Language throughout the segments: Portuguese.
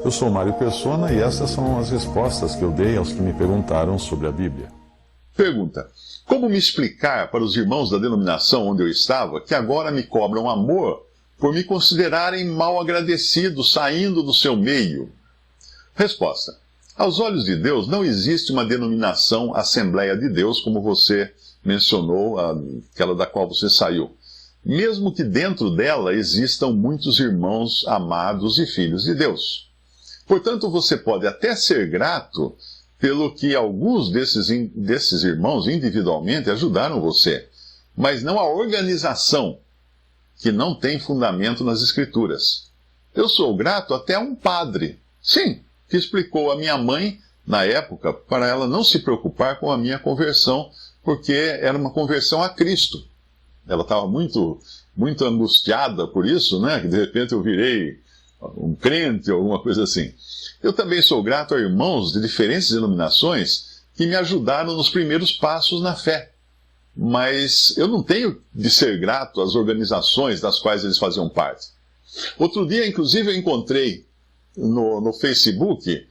Eu sou Mário Persona e essas são as respostas que eu dei aos que me perguntaram sobre a Bíblia. Pergunta: como me explicar para os irmãos da denominação onde eu estava que agora me cobram amor por me considerarem mal agradecido saindo do seu meio? Resposta: aos olhos de Deus não existe uma denominação Assembleia de Deus, como você mencionou, aquela da qual você saiu. Mesmo que dentro dela existam muitos irmãos amados e filhos de Deus. Portanto, você pode até ser grato pelo que alguns desses irmãos individualmente ajudaram você, mas não a organização, que não tem fundamento nas Escrituras. Eu sou grato até a um padre, sim, que explicou a minha mãe, na época, para ela não se preocupar com a minha conversão, porque era uma conversão a Cristo. Ela estava muito angustiada por isso, né? Que de repente eu virei um crente ou alguma coisa assim. Eu também sou grato a irmãos de diferentes denominações que me ajudaram nos primeiros passos na fé. Mas eu não tenho de ser grato às organizações das quais eles faziam parte. Outro dia, inclusive, eu encontrei no Facebook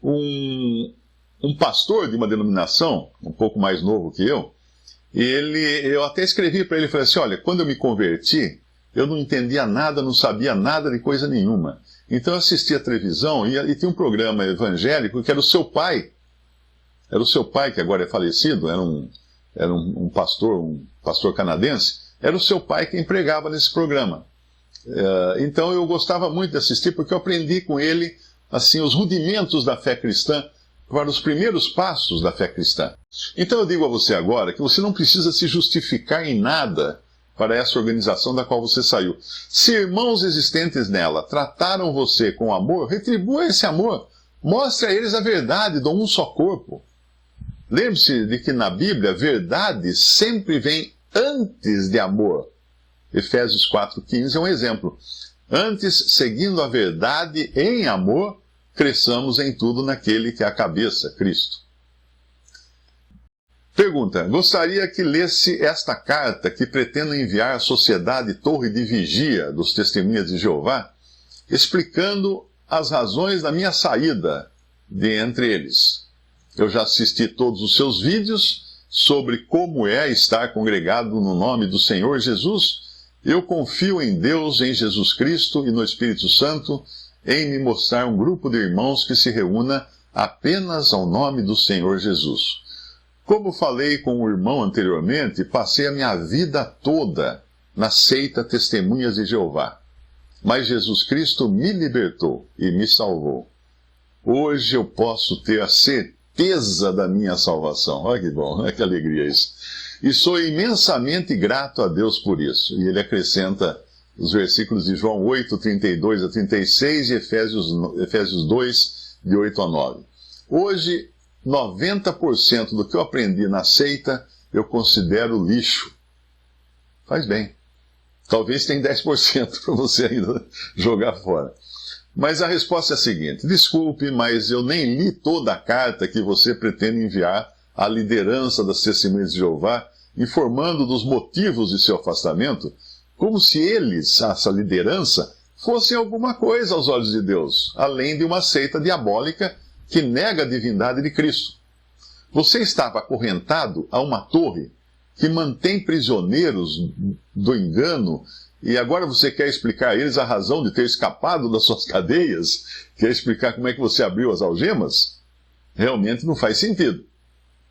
um pastor de uma denominação, um pouco mais novo que eu até escrevi para ele e falei assim: olha, quando eu me converti, eu não entendia nada, não sabia nada de coisa nenhuma. Então eu assistia a televisão e tinha um programa evangélico que era o seu pai. Era o seu pai, que agora é falecido, era um pastor canadense. Era o seu pai que empregava nesse programa. Então eu gostava muito de assistir, porque eu aprendi com ele assim, os rudimentos da fé cristã, para os primeiros passos da fé cristã. Então eu digo a você agora que você não precisa se justificar em nada para essa organização da qual você saiu. Se irmãos existentes nela trataram você com amor, retribua esse amor. Mostre a eles a verdade do um só corpo. Lembre-se de que na Bíblia, verdade sempre vem antes de amor. Efésios 4,15 é um exemplo. Antes, seguindo a verdade em amor, cresçamos em tudo naquele que é a cabeça, Cristo. Pergunta: gostaria que lesse esta carta que pretendo enviar à Sociedade Torre de Vigia dos Testemunhas de Jeová, explicando as razões da minha saída de entre eles. Eu já assisti todos os seus vídeos sobre como é estar congregado no nome do Senhor Jesus. Eu confio em Deus, em Jesus Cristo e no Espírito Santo, em me mostrar um grupo de irmãos que se reúna apenas ao nome do Senhor Jesus. Como falei com o irmão anteriormente, passei a minha vida toda na seita Testemunhas de Jeová. Mas Jesus Cristo me libertou e me salvou. Hoje eu posso ter a certeza da minha salvação. Olha que bom, olha que alegria isso. E sou imensamente grato a Deus por isso. E ele acrescenta os versículos de João 8, 32 a 36 e Efésios 2, de 8 a 9. Hoje, 90% do que eu aprendi na seita, eu considero lixo. Faz bem. Talvez tenha 10% para você ainda jogar fora. Mas a resposta é a seguinte: desculpe, mas eu nem li toda a carta que você pretende enviar à liderança das Testemunhas de Jeová, informando dos motivos de seu afastamento, como se eles, essa liderança, fossem alguma coisa aos olhos de Deus, além de uma seita diabólica que nega a divindade de Cristo. Você estava acorrentado a uma torre que mantém prisioneiros do engano, e agora você quer explicar a eles a razão de ter escapado das suas cadeias? Quer explicar como é que você abriu as algemas? Realmente não faz sentido.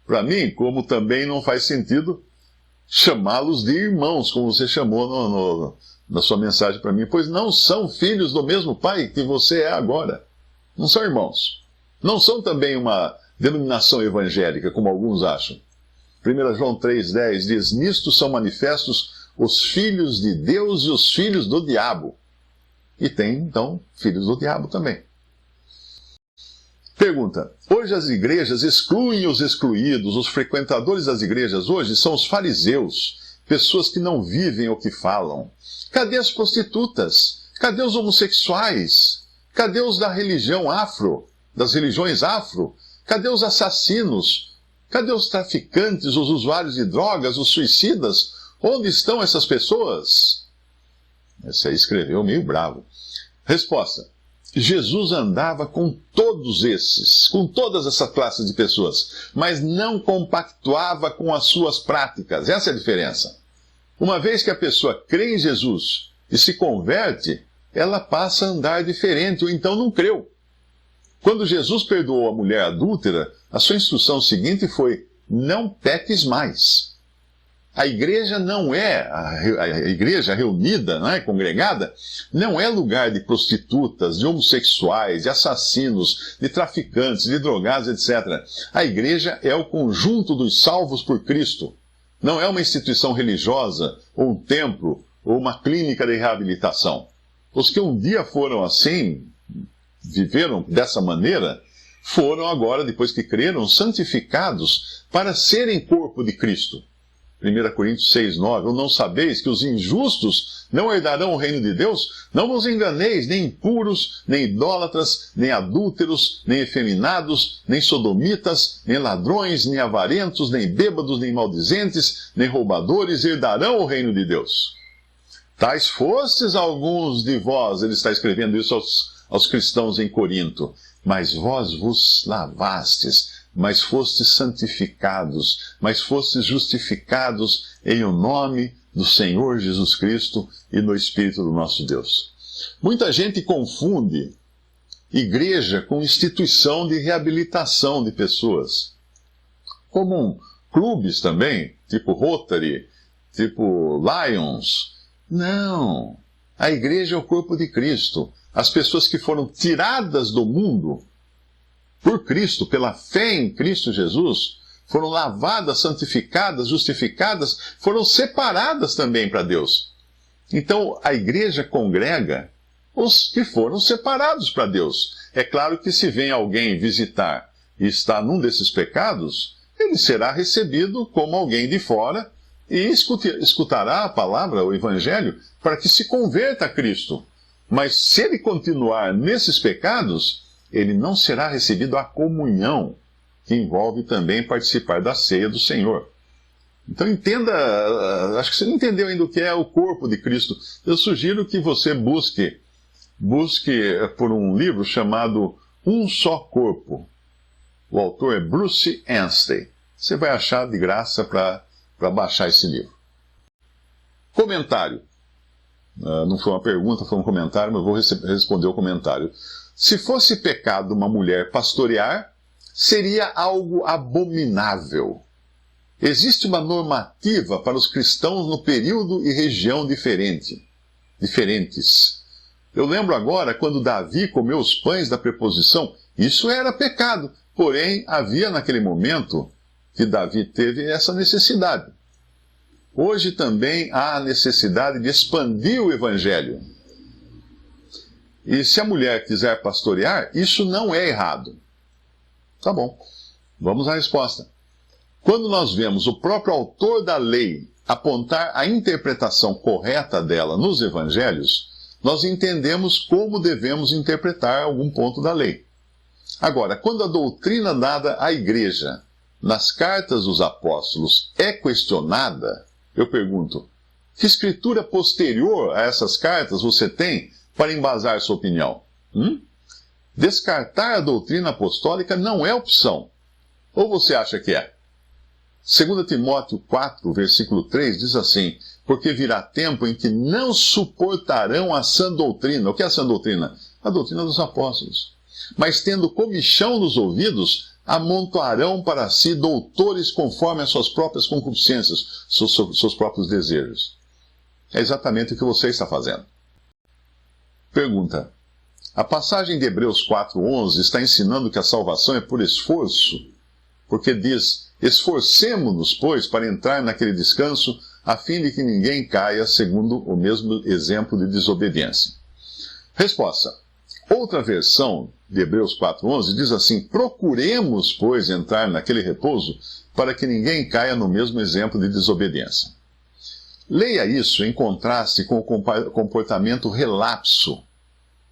Para mim, como também não faz sentido chamá-los de irmãos, como você chamou na sua mensagem para mim, pois não são filhos do mesmo pai que você é agora. Não são irmãos. Não são também uma denominação evangélica, como alguns acham. 1 João 3,10 diz: nisto são manifestos os filhos de Deus e os filhos do diabo. E tem, então, filhos do diabo também. Pergunta: hoje as igrejas excluem os excluídos. Os frequentadores das igrejas hoje são os fariseus, pessoas que não vivem o que falam. Cadê as prostitutas? Cadê os homossexuais? Cadê os da religião afro, das religiões afro? Cadê os assassinos? Cadê os traficantes, os usuários de drogas, os suicidas? Onde estão essas pessoas? Esse aí escreveu meio bravo. Resposta: Jesus andava com todos esses, com todas essas classes de pessoas, mas não compactuava com as suas práticas. Essa é a diferença. Uma vez que a pessoa crê em Jesus e se converte, ela passa a andar diferente, ou então não creu. Quando Jesus perdoou a mulher adúltera, a sua instrução seguinte foi: não peques mais. A igreja não é, a igreja reunida, não é, congregada, não é lugar de prostitutas, de homossexuais, de assassinos, de traficantes, de drogados, etc. A igreja é o conjunto dos salvos por Cristo. Não é uma instituição religiosa, ou um templo, ou uma clínica de reabilitação. Os que um dia foram assim, viveram dessa maneira, foram agora, depois que creram, santificados para serem corpo de Cristo. 1 Coríntios 6,9, ou não sabeis que os injustos não herdarão o reino de Deus? Não vos enganeis, nem impuros, nem idólatras, nem adúlteros, nem efeminados, nem sodomitas, nem ladrões, nem avarentos, nem bêbados, nem maldizentes, nem roubadores herdarão o reino de Deus. Tais fostes alguns de vós, ele está escrevendo isso aos cristãos em Corinto, mas vós vos lavastes, mas fostes santificados, mas fostes justificados em o nome do Senhor Jesus Cristo e no Espírito do nosso Deus. Muita gente confunde igreja com instituição de reabilitação de pessoas. Como clubes também, tipo Rotary, tipo Lions. Não, a igreja é o corpo de Cristo. As pessoas que foram tiradas do mundo por Cristo, pela fé em Cristo Jesus, foram lavadas, santificadas, justificadas, foram separadas também para Deus. Então, a igreja congrega os que foram separados para Deus. É claro que se vem alguém visitar e está num desses pecados, ele será recebido como alguém de fora e escutará a palavra, o evangelho, para que se converta a Cristo. Mas se ele continuar nesses pecados, ele não será recebido a comunhão, que envolve também participar da ceia do Senhor. Então entenda, acho que você não entendeu ainda o que é o corpo de Cristo. Eu sugiro que você busque por um livro chamado Um Só Corpo. O autor é Bruce Anstey. Você vai achar de graça para baixar esse livro. Comentário. Não foi uma pergunta, foi um comentário, mas eu vou responder o comentário. Se fosse pecado uma mulher pastorear, seria algo abominável. Existe uma normativa para os cristãos no período e região diferentes. Eu lembro agora quando Davi comeu os pães da preposição, isso era pecado. Porém, havia naquele momento que Davi teve essa necessidade. Hoje também há a necessidade de expandir o evangelho. E se a mulher quiser pastorear, isso não é errado. Tá bom, vamos à resposta. Quando nós vemos o próprio autor da lei apontar a interpretação correta dela nos evangelhos, nós entendemos como devemos interpretar algum ponto da lei. Agora, quando a doutrina dada à igreja nas cartas dos apóstolos é questionada, eu pergunto, que escritura posterior a essas cartas você tem para embasar sua opinião? Descartar a doutrina apostólica não é opção. Ou você acha que é? 2 Timóteo 4, versículo 3 diz assim: porque virá tempo em que não suportarão a sã doutrina. O que é a sã doutrina? A doutrina dos apóstolos. Mas tendo comichão nos ouvidos, amontoarão para si doutores conforme as suas próprias concupiscências, seus próprios desejos. É exatamente o que você está fazendo. Pergunta. A passagem de Hebreus 4:11 está ensinando que a salvação é por esforço, porque diz: esforcemo-nos, pois, para entrar naquele descanso, a fim de que ninguém caia segundo o mesmo exemplo de desobediência. Resposta. Outra versão de Hebreus 4:11 diz assim: procuremos, pois, entrar naquele repouso, para que ninguém caia no mesmo exemplo de desobediência. Leia isso em contraste com o comportamento relapso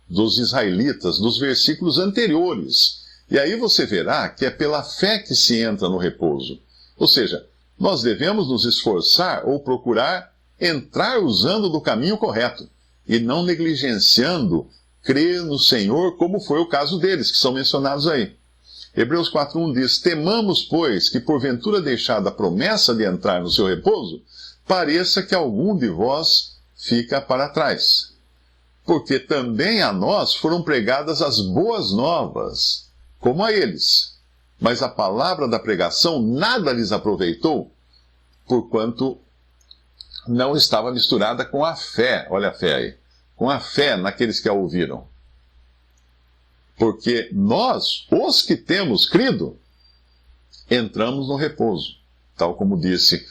dos israelitas dos versículos anteriores. E aí você verá que é pela fé que se entra no repouso. Ou seja, nós devemos nos esforçar ou procurar entrar usando do caminho correto e não negligenciando crê no Senhor, como foi o caso deles, que são mencionados aí. Hebreus 4:1 diz: temamos, pois, que porventura deixada a promessa de entrar no seu repouso, pareça que algum de vós fica para trás. Porque também a nós foram pregadas as boas novas, como a eles. Mas a palavra da pregação nada lhes aproveitou, porquanto não estava misturada com a fé. Olha a fé aí. Com a fé naqueles que a ouviram. Porque nós, os que temos crido, entramos no repouso. Tal como disse: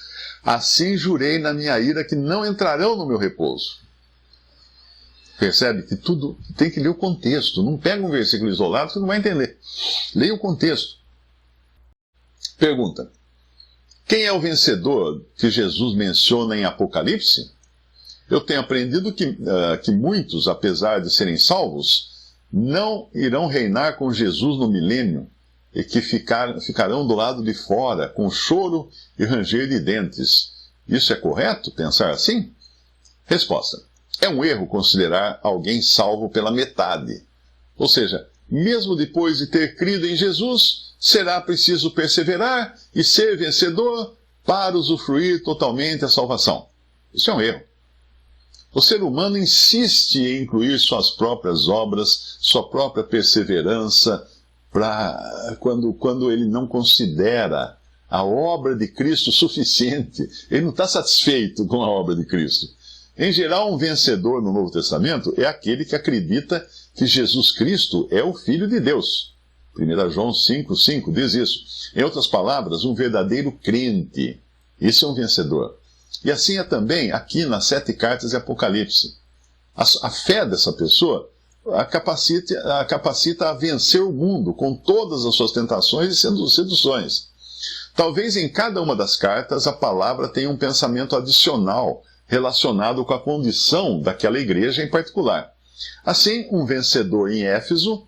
assim jurei na minha ira que não entrarão no meu repouso. Percebe que tudo tem que ler o contexto. Não pega um versículo isolado que você não vai entender. Leia o contexto. Pergunta: quem é o vencedor que Jesus menciona em Apocalipse? Eu tenho aprendido que muitos, apesar de serem salvos, não irão reinar com Jesus no milênio e que ficarão do lado de fora, com choro e ranger de dentes. Isso é correto, pensar assim? Resposta: é um erro considerar alguém salvo pela metade. Ou seja, mesmo depois de ter crido em Jesus, será preciso perseverar e ser vencedor para usufruir totalmente a salvação. Isso é um erro. O ser humano insiste em incluir suas próprias obras, sua própria perseverança, quando ele não considera a obra de Cristo suficiente. Ele não está satisfeito com a obra de Cristo. Em geral, um vencedor no Novo Testamento é aquele que acredita que Jesus Cristo é o Filho de Deus. 1 João 5,5 diz isso. Em outras palavras, um verdadeiro crente. Esse é um vencedor. E assim é também aqui nas 7 cartas de Apocalipse. A fé dessa pessoa a capacita a vencer o mundo com todas as suas tentações e seduções. Talvez em cada uma das cartas a palavra tenha um pensamento adicional relacionado com a condição daquela igreja em particular. Assim, um vencedor em Éfeso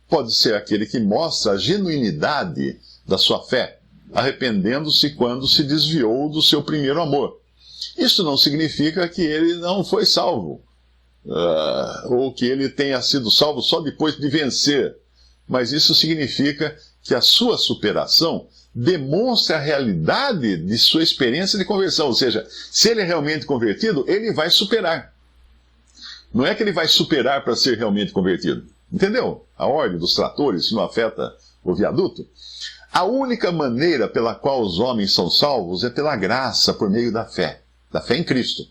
pode ser aquele que mostra a genuinidade da sua fé, arrependendo-se quando se desviou do seu primeiro amor. Isso não significa que ele não foi salvo, ou que ele tenha sido salvo só depois de vencer, mas isso significa que a sua superação demonstra a realidade de sua experiência de conversão. Ou seja, se ele é realmente convertido, ele vai superar. Não é que ele vai superar para ser realmente convertido. Entendeu? A ordem dos tratores que não afeta o viaduto. A única maneira pela qual os homens são salvos é pela graça, por meio da fé em Cristo.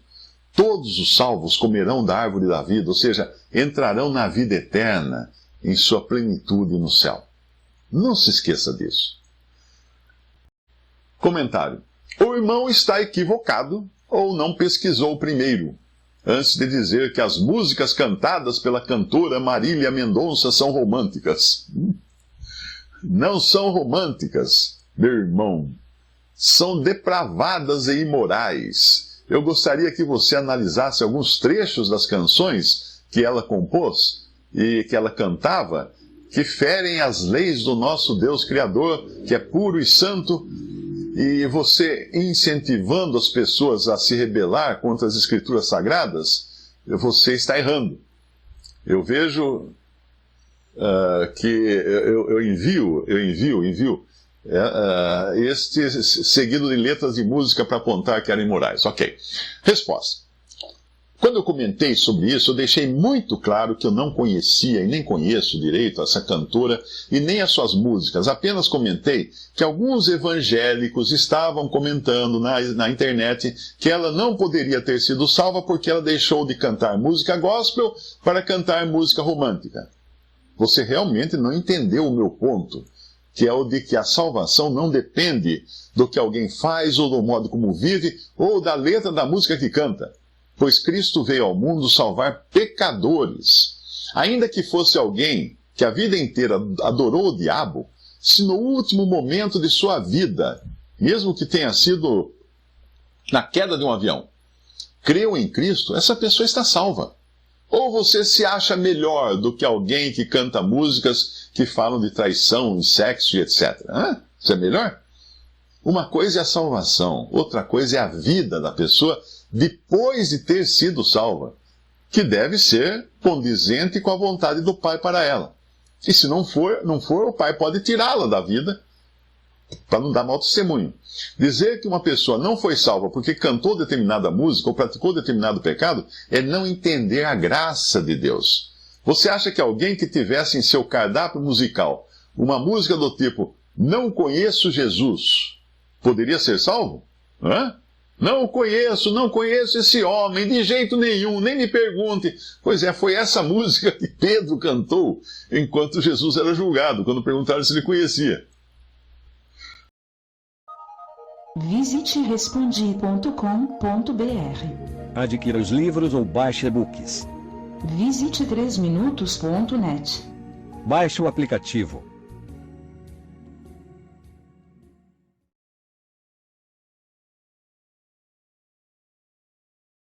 Todos os salvos comerão da árvore da vida, ou seja, entrarão na vida eterna, em sua plenitude no céu. Não se esqueça disso. Comentário: o irmão está equivocado ou não pesquisou primeiro, antes de dizer que as músicas cantadas pela cantora Marília Mendonça são românticas. Não são românticas, meu irmão. São depravadas e imorais. Eu gostaria que você analisasse alguns trechos das canções que ela compôs e que ela cantava, que ferem as leis do nosso Deus Criador, que é puro e santo, e você incentivando as pessoas a se rebelar contra as Escrituras Sagradas, você está errando. Eu vejo que eu envio este seguido de letras de música para apontar que eram imorais. Ok. Resposta: quando eu comentei sobre isso, eu deixei muito claro que eu não conhecia e nem conheço direito essa cantora e nem as suas músicas. Apenas comentei que alguns evangélicos estavam comentando na internet que ela não poderia ter sido salva porque ela deixou de cantar música gospel para cantar música romântica. Você realmente não entendeu o meu ponto, que é o de que a salvação não depende do que alguém faz, ou do modo como vive, ou da letra da música que canta. Pois Cristo veio ao mundo salvar pecadores. Ainda que fosse alguém que a vida inteira adorou o diabo, se no último momento de sua vida, mesmo que tenha sido na queda de um avião, creu em Cristo, essa pessoa está salva. Ou você se acha melhor do que alguém que canta músicas que falam de traição, de sexo e etc. Isso é melhor? Uma coisa é a salvação, outra coisa é a vida da pessoa depois de ter sido salva. que deve ser condizente com a vontade do Pai para ela. E se não for, o Pai pode tirá-la da vida para não dar mau testemunho. Dizer que uma pessoa não foi salva porque cantou determinada música ou praticou determinado pecado é não entender a graça de Deus. Você acha que alguém que tivesse em seu cardápio musical uma música do tipo "Não conheço Jesus" poderia ser salvo? Hã? Não conheço esse homem de jeito nenhum, nem me pergunte. Pois é, foi essa música que Pedro cantou enquanto Jesus era julgado, quando perguntaram se ele conhecia. Visite respondi.com.br. Adquira os livros ou baixe e-books. Visite 3minutos.net. Baixe o aplicativo